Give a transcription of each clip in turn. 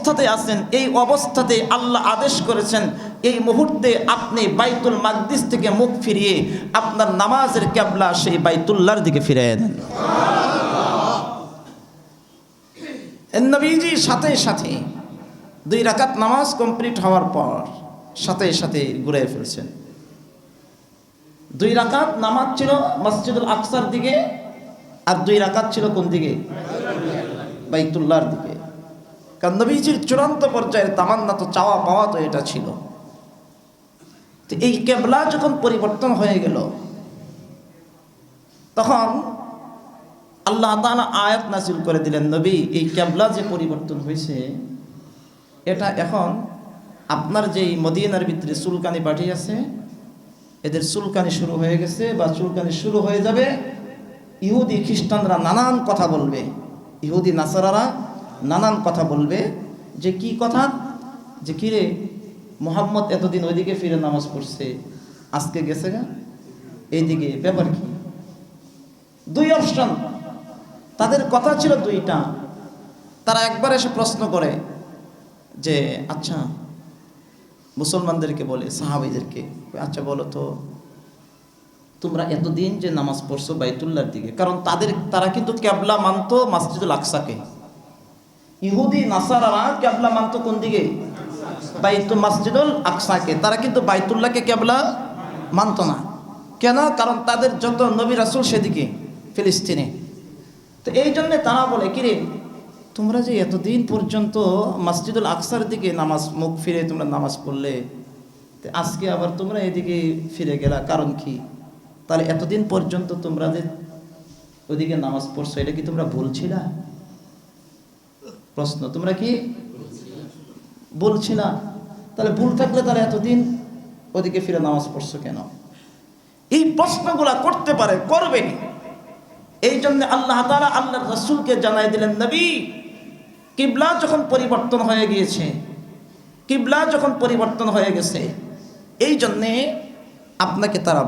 অবস্থাতে আছেন, এই অবস্থাতে আল্লাহ আদেশ করেছেন এই মুহূর্তে আপনি বাইতুল মাকদিস থেকে মুখ ফিরিয়ে আপনার নামাজের কিবলা সেই বাইতুল্লাহর দিকে ফিরিয়ে দেন। নবীজি সাথে সাথে 2 রাকাত নামাজ কমপ্লিট হওয়ার পর সাথে সাথে ঘুরে ফেলছেন। 2 রাকাত নামাজ ছিল মসজিদুল আকসার দিকে, আর 2 রাকাত ছিল কোন দিকে? বাইতুল্লাহর দিকে। কারণ নবীজির চূড়ান্ত পর্যায়ের তামান্না তো, চাওয়া পাওয়া তো এটা ছিল। তো এই কিবলা যখন পরিবর্তন হয়ে গেল, তখন আল্লাহ তাআলা আয়াত নাযিল করে দিলেন, নবী এই কিবলা যে পরিবর্তন হয়েছে, এটা এখন আপনার যেই মদিনার ভিতরে চুলকানি পাঠিয়ে আছে, এদের চুলকানি শুরু হয়ে গেছে বা চুলকানি শুরু হয়ে যাবে। ইহুদি খ্রিস্টানরা নানান কথা বলবে, ইহুদি নাসারারা নানান কথা বলবে। যে কি কথা? যে কিরে মুহাম্মদ এতদিন ওইদিকে ফিরে নামাজ পড়ছে, আজকে গেছে গা এইদিকে, ব্যাপার কি? 2 অপশন তাদের কথা ছিল, 2টা। তারা একবার এসে প্রশ্ন করে যে আচ্ছা, মুসলমানদেরকে বলে, সাহাবীদেরকে, আচ্ছা বলো তো তোমরা এতদিন যে নামাজ পড়ছো বাইতুল্লাহর দিকে, কারণ তারা কিন্তু কিবলা মানতো মসজিদুল আকসাকে। ইহুদি নাসারারা কিবলা মানতো কোন দিকে? মসজিদুল আকসাকে। তারা কিন্তু বাইতুল্লাহকে কিবলা মানতো না। কেন? কারণ তাদের যত নবী রাসূল সেদিকে, ফিলিস্তিনে। তো এই জন্য তারা বলে, কিরে তোমরা যে এতদিন পর্যন্ত মসজিদুল আকসার দিকে নামাজ মুখ ফিরে তোমরা নামাজ পড়লে, আজকে আবার তোমরা এদিকে ফিরে গেলা, কারণ কি? তাহলে এতদিন পর্যন্ত তোমরা যে ওদিকে নামাজ পড়ছো, এটা কি তোমরা বলছিলা? প্রশ্ন, তোমরা কি বলছিলা? তাহলে ভুল থাকলে তারা এতদিন ওদিকে ফিরে নামাজ পড়ছো কেন? এই প্রশ্নগুলা করতে পারে, করবেনি। এই জন্য আল্লাহ তাআলা আল্লাহর রাসূলকে জানাই দিলেন, নবী কিবলা যখন পরিবর্তন হয়ে গিয়েছে, কিবলা যখন পরিবর্তন হয়ে গেছে, এই জন্যে আপনাকে তারা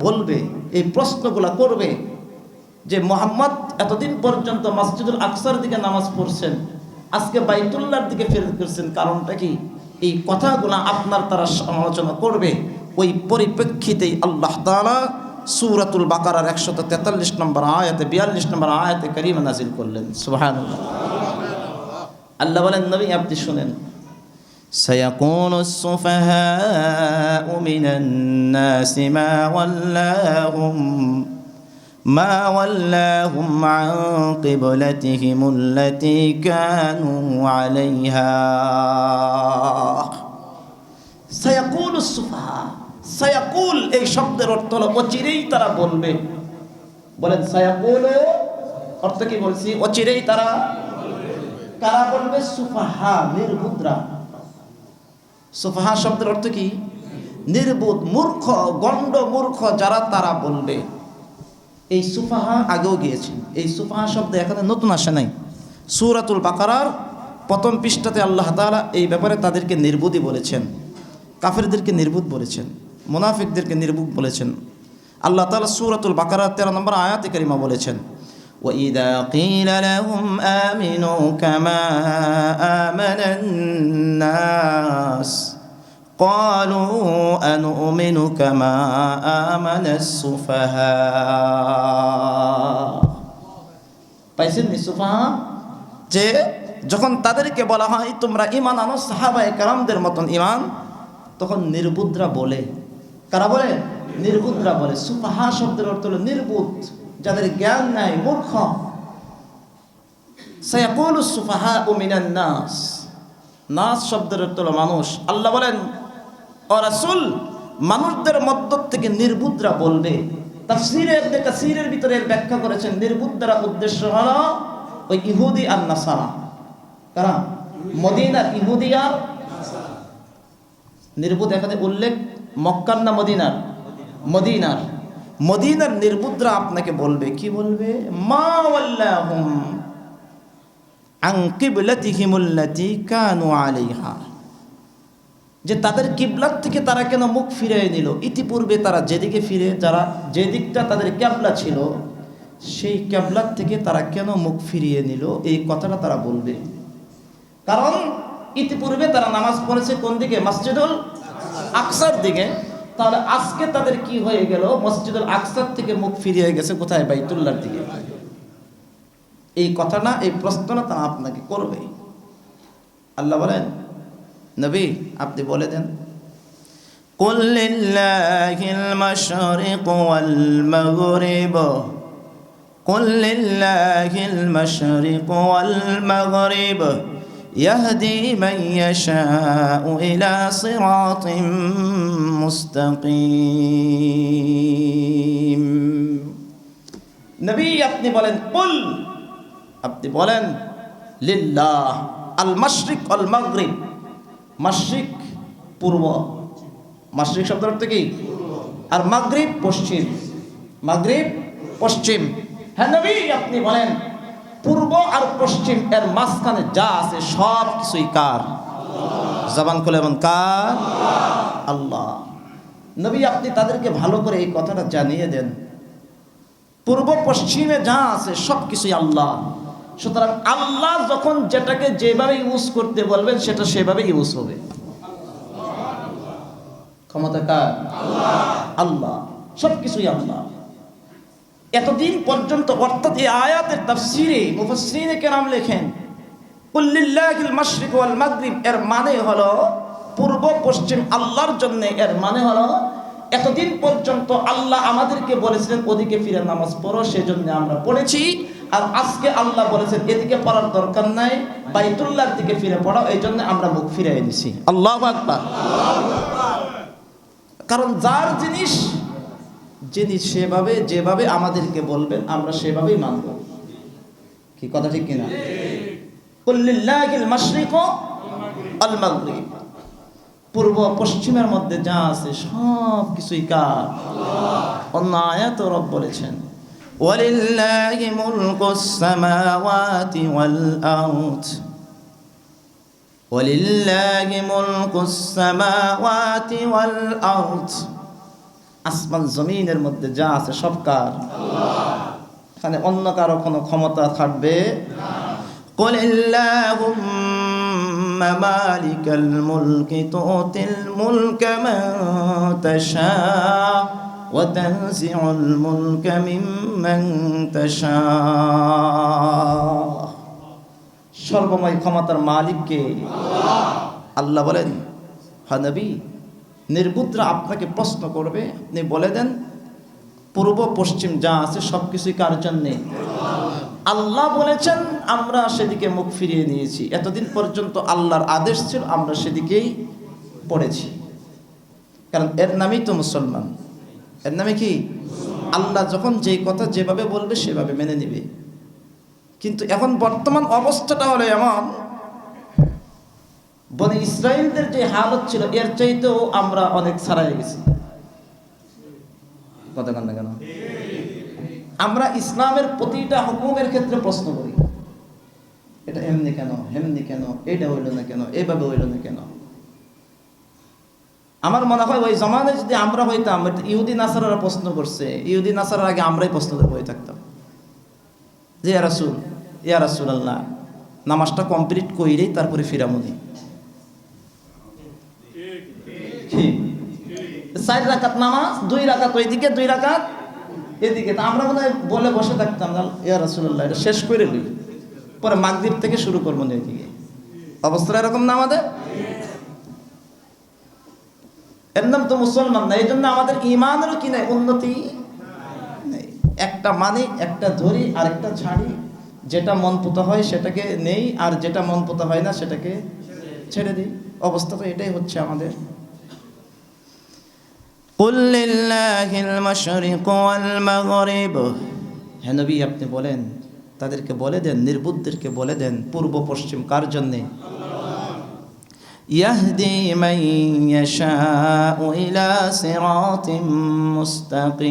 বলবে, এই প্রশ্নগুলা করবে যে মুহাম্মদ এতদিন পর্যন্ত মসজিদুল আকসার দিকে নামাজ পড়ছেন, আজকে বাইতুল্লাহর দিকে ফিরে করছেন, কারণটা কি? এই কথাগুলা আপনার তারা সমালোচনা করবে। ওই পরিপ্রেক্ষিতেই আল্লাহ তাআলা সূরাতুল বাকারার 143 নম্বর আয়াতে 42 নম্বর আয়াতে কারিমা নাযিল করলেন। সুবহানাল্লাহ। আল্লাহ বলেন, নবী আপনি শুনেন, سيقول السفهاء من الناس ما ولاهم عن قبلتهم التي كانوا عليها سيقول السفهاء। সায়াকুল এই শব্দের অর্থ হলো অচিরেই তারা বলবে। বলেন সায়াকুল অর্থ কি বলছি? অচিরেই তারা, কারা বলবে? সুফাহা, নির্বুদ্রা। সুফাহা শব্দের অর্থ কি? নির্বুদ, মূর্খ, গণ্ড মূর্খ যারা, তারা বলবে। এই সুফাহা আগেও গিয়েছে, এই সুফাহা শব্দ এখানে নতুন আসে নাই। সূরাতুল বাকারার 1ম পৃষ্ঠাতে আল্লাহ তাআলা এই ব্যাপারে তাদেরকে নির্বুদই বলেছেন, কাফেরদেরকে নির্বুদ বলেছেন, মুনাফিকদেরকে নির্বুদ বলেছেন। আল্লাহ তাআলা সূরাতুল বাকারার 13 নম্বর আয়াতে কারিমা বলেছেন, وَإِذَا قِيلَ لَهُمْ آمِنُوا كَمَا آمَنَ النَّاسُ قَالُوا أَنُؤْمِنُ كَمَا آمَنَ السُّفَهَاءُ। পাইছেন নি সুফাহা? যে যখন তাদেরকে বলা হয় তোমরা ঈমান আনো সাহাবায়ে কেরামদের মতন ঈমান, তখন নির্বুদরা বলে। কারা বলে? নির্বুদরা বলে। সুফাহা শব্দের অর্থ হলো নির্বুদ, যাদের জ্ঞান নাই, মূর্খ। সায়াকুলুস সুফাহাউ মিনান নাস, নাস শব্দের অর্থ হলো মানুষ। আল্লাহ বলেন, ও রাসূল মানুষদের মধ্য থেকে নির্বুদরা বলবে। তাফসীরে ইবনে কাসীরের ভিতরে ব্যাখ্যা করেছেন, নির্বুদরা উদ্দেশ্য হলো ওই ইহুদি আর নাসারা। কারা? মদিনার ইহুদি আর নির্বুদ। এখানে উল্লেখ মক্কার না মদিনার? মদিনার। মদিনার নির্বুদরা আপনাকে বলবে, কি বলবে? মা ওয়াল্লাহুম আন কিবলাতিহিমুল্লাতী কানু আলাইহা, যে তাদের কিবলাত থেকে তারা কেন মুখ ফিরিয়ে নিল? ইতিপূর্বে তারা যেদিকে ফিরে, যারা যে দিকটা তাদের কিবলা ছিল, সেই কিবলার থেকে তারা কেন মুখ ফিরিয়ে নিল, এই কথাটা তারা বলবে। কারণ ইতিপূর্বে তারা নামাজ পড়েছে কোন দিকে? মসজিদুল আকসার দিকে। তাহলে আজকে তাদের কি হয়ে গেল? মসজিদুল আকসার থেকে মুখ ফিরিয়ে গেছে কোথায়? বাইতুল্লাহর দিকে। এই কথাটা, এই প্রশ্নটা তারা আপনাকে করবে। আল্লাহ বলেন, নবী আপনি বলে দেন, কুল লিল্লাহিল মাশরিকু ওয়াল মাগরিব, কুল লিল্লাহিল মাশরিকু ওয়াল মাগরিব ইয়াহদি মান ইয়াশাউ ইলা সিরাতিম মুস্তাকিম। নবী আপনি বলেন, কুল আপনি বলেন, লিল্লাহ আল মাশরিক আল মাগরিব, মাশরিক পূর্ব, মাশরিক শব্দের অর্থ কি? আর মাগরিব পশ্চিম, মাগরিব পশ্চিম। হ্যাঁ নবী আপনি বলেন, পূর্ব আর পশ্চিম এর মাঝখানে যা আছে সব কিছুই কার? জবান খুলে বলেন কার? আল্লাহ। নবী আপনি তাদেরকে ভালো করে এই কথাটা জানিয়ে দেন, পূর্ব পশ্চিমে যা আছে সব কিছুই আল্লাহ। সুতরাং আল্লাহ যখন যেটাকে যেভাবে ইউজ করতে বলবেন সেটা সেভাবে ইউজ হবে। ক্ষমতা কার? আল্লাহ। সবকিছুই আল্লাহ। এতদিন পর্যন্ত, অর্থাৎ এই আয়াতের তাফসীরে মুফাসসিরিনে কেরাম লেখেন, কুল লিল্লাহিল মাশরিক ওয়াল মাগরিব, এর মানে হলো পূর্ব পশ্চিম আল্লাহর জন্য। এর মানে হলো এতদিন পর্যন্ত আল্লাহ আমাদেরকে বলেছিলেন ওদিকে ফিরে নামাজ পড়ো, সেজন্য আমরা পড়েছি। আর আজকে আল্লাহ বলেছেন এদিকে পড়ার দরকার নাই, বাইতুল্লাহর দিকে ফিরে পড়ো, এই জন্য আমরা মুখ ফিরে এনেছি। আল্লাহু আকবার। কারণ যার জিনিস, যিনি সেভাবে যেভাবে আমাদেরকে বলবেন আমরা সেভাবেই মানব। কি কথা ঠিক কিনা? কুল লিল্লাহিল মাশরিক ওয়াল মাগরিব, পূর্ব পশ্চিমের মধ্যে যা আছে সব কিছুই কার? আল্লাহ। অন্য আয়াতে রব বলেছেন, ওয়ালিল্লাহি মুলকুস সামাওয়াতি ওয়াল আরদ, ওয়ালিল্লাহি মুলকুস সামাওয়াতি ওয়াল আরদ, আসমান জমিনের মধ্যে যা আছে সব কার? আল্লাহ। এখানে অন্য কারো কোনো ক্ষমতা থাকবে না। কুলিল্লাহুম্মা মালিকাল মুলকি তুতিল মুলকা মান তাশা ওয়া তানজিউল মুলকা মিম্মান তাশা। সর্বময় ক্ষমতার মালিক কে? আল্লাহ। আল্লাহ বলেন, হ্যাঁ নবী নির্বুদ্রা আপনাকে প্রশ্ন করবে, আপনি বলে দেন পূর্ব পশ্চিম যা আছে সবকিছুই কার জন্যে? আল্লাহ বলেছেন, আমরা সেদিকে মুখ ফিরিয়ে নিয়েছি। এতদিন পর্যন্ত আল্লাহর আদেশ ছিল, আমরা সেদিকেই পড়েছি। কারণ এর নামই তো মুসলমান। এর নামে কি? আল্লাহ যখন যেই কথা যেভাবে বলবে সেভাবে মেনে নিবে। কিন্তু এখন বর্তমান অবস্থাটা হলো এমন, বনি ইসরাইলদের যে হালত ছিল এর চাইতেও আমরা অনেক ছাড়াই গেছি। কথা কান না কেন? আমরা ইসলামের প্রতিটা হুকুমের ক্ষেত্রে প্রশ্ন করি, এটা এমনি কেন, হেমনি কেন, এটা হইল না কেন, এভাবে হইল না কেন। আমার মনে হয় ওই জমানায় যদি আমরা হইতাম, ইহুদি নাসারারা প্রশ্ন করছে, ইহুদি নাসারার আগে আমরাই প্রশ্ন করে হয়ে থাকতাম যে ইয়া রাসূলুল্লাহ নামাজটা কমপ্লিট কইরেই তারপরে ফিরামুনি। 4 রাকাত নামাজ, 2 রাকাত ওইদিকে, 2 রাকাত এদিকে। তা আমরা মনে হয় বলে বসে থাকতাম, ইয়া রাসূলুল্লাহ এটা শেষ করে লই, পরে মাগরিব থেকে শুরু করবো না এদিকে। অবস্থা এরকম না আমাদের? এর নাম তো মুসলমান না। এই জন্য আমাদের ইমানেরও কি নাই, উন্নতি নেই। একটা মানি, একটা ধরি, আরেকটা ছাড়ি। যেটা মন পুতা হয় সেটাকে নেই, আর যেটা মন পুতা হয় না সেটাকে ছেড়ে দিই। অবস্থা তো এটাই হচ্ছে আমাদের। কুল লিল্লাহিল মাশরিক ওয়াল মাগরিব, হে নবী আপনি বলেন, তাদেরকে বলে দেন, নির্বুদ্ধদেরকে বলে দেন পূর্ব পশ্চিম কার জন্যে? ইয়াহদি মান ইয়াশাউ ইলা সিরাতিম মুস্তাকিম।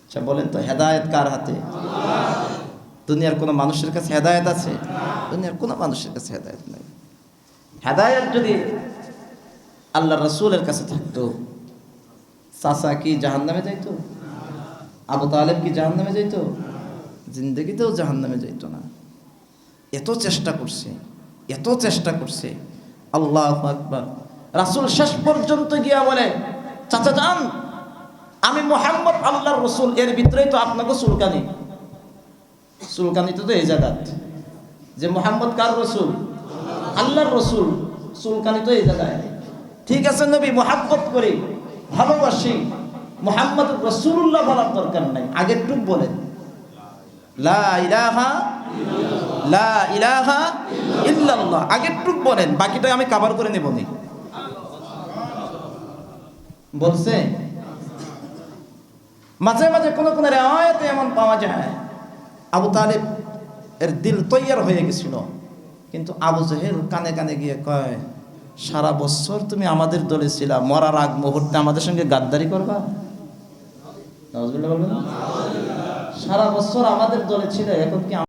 আচ্ছা বলেন তো, হেদায়েত কার হাতে? দুনিয়ার কোনো মানুষের কাছে হেদায়েত আছে? দুনিয়ার কোনো মানুষের কাছে হেদায়েত নেই। হেদায়েত যদি আল্লাহ রাসূলের কাছে থাকতো, চাচা কি জাহান্নামে যাইতো? আবু তালেব কি জাহান্নামে যাইতো? জিন্দেগিতেও জাহান্নামে যাইতো না। এত চেষ্টা করছে, এত চেষ্টা করছে। আল্লাহু আকবার। রাসূল শেষ পর্যন্ত গিয়া বলে, চাচা যান, আমি মুহাম্মদ আল্লাহর রাসূল, এর ভিতরেই তো আপনাকে চুলকানি। চুলকানি তো এই জায়গাত, যে মুহাম্মদ কার রাসূল? আল্লাহর রাসূল। চুলকানি তো এই জায়গায়। ঠিক আছে নবী, মুহাব্বত করি, ভালোবাসি, মুহাম্মদ রাসূলুল্লাহ বলার দরকার নাই, আগের টুক বলেন লা ইলাহা লা ইলাহা ইল্লাল্লাহ, আগের টুক বলেন, বাকিটা আমি কভার করে নেব নি। বলছে মাঝে মাঝে কোন কোন আয়াতে এমন পাওয়া যায় আবু তালেব এর দিল তৈয়ার হয়ে গেছিল, কিন্তু আবু জেহেল কানে কানে গিয়ে কয়, সারা বছর তুমি আমাদের দলে ছিলা, মরার আগ মুহূর্তে আমাদের সঙ্গে গাদ্দারি করবা? নাউজুবিল্লাহ বলবেন। সারা বছর আমাদের দলে ছিল, এখন কি